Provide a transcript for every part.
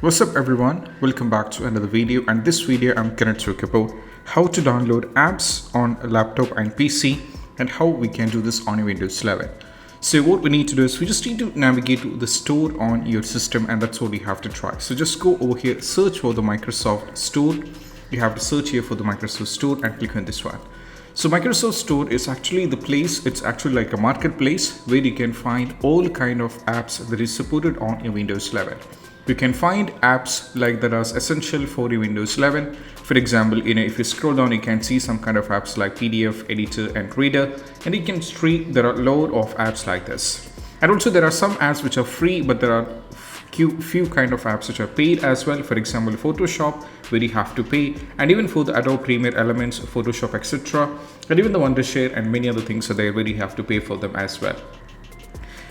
What's up everyone, welcome back to another video, and this video I'm gonna talk about how to download apps on a laptop and PC and how we can do this on a Windows 11. So what we need to do is we just need to navigate to the store on your system, and that's what we have to try. So just go over here, search for the Microsoft Store. You have to search here for the Microsoft Store and click on this one. So Microsoft Store is actually the place, it's actually like a marketplace where you can find all kind of apps that is supported on your Windows 11. You can find apps like that are essential for your Windows 11. For example, if you scroll down, you can see some kind of apps like PDF, editor and reader, and you can see there are a lot of apps like this. And also there are some apps which are free, but there are few kind of apps which are paid as well. For example, Photoshop, where you have to pay, and even for the Adobe Premiere Elements, Photoshop, etc., and even the Wondershare and many other things are there where you have to pay for them as well.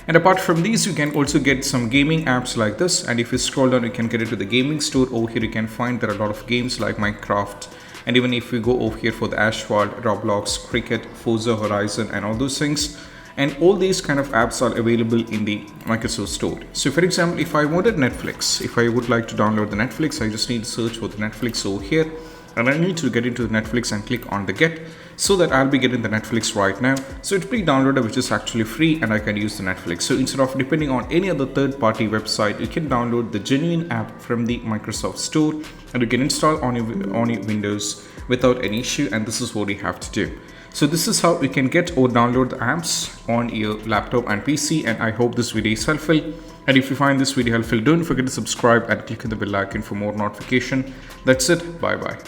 And apart from these, you can also get some gaming apps like this, and if you scroll down, you can get into the gaming store. Over here you can find there are a lot of games like Minecraft, and even if we go over here for the Asphalt, Roblox, Cricket, Forza Horizon and all those things, and all these kind of apps are available in the Microsoft Store. So for example, if I wanted Netflix, if I would like to download the Netflix, I just need to search for the Netflix over here, and I need to get into the Netflix and click on the get, so that I'll be getting the Netflix right now. So it's pre-downloaded, which is actually free, and I can use the Netflix. So instead of depending on any other third-party website, you can download the genuine app from the Microsoft Store, and you can install on your Windows without any issue. And this is what you have to do. So this is how you can get or download the apps on your laptop and PC, and I hope this video is helpful. And if you find this video helpful, don't forget to subscribe and click on the bell icon for more notification. That's it. Bye bye.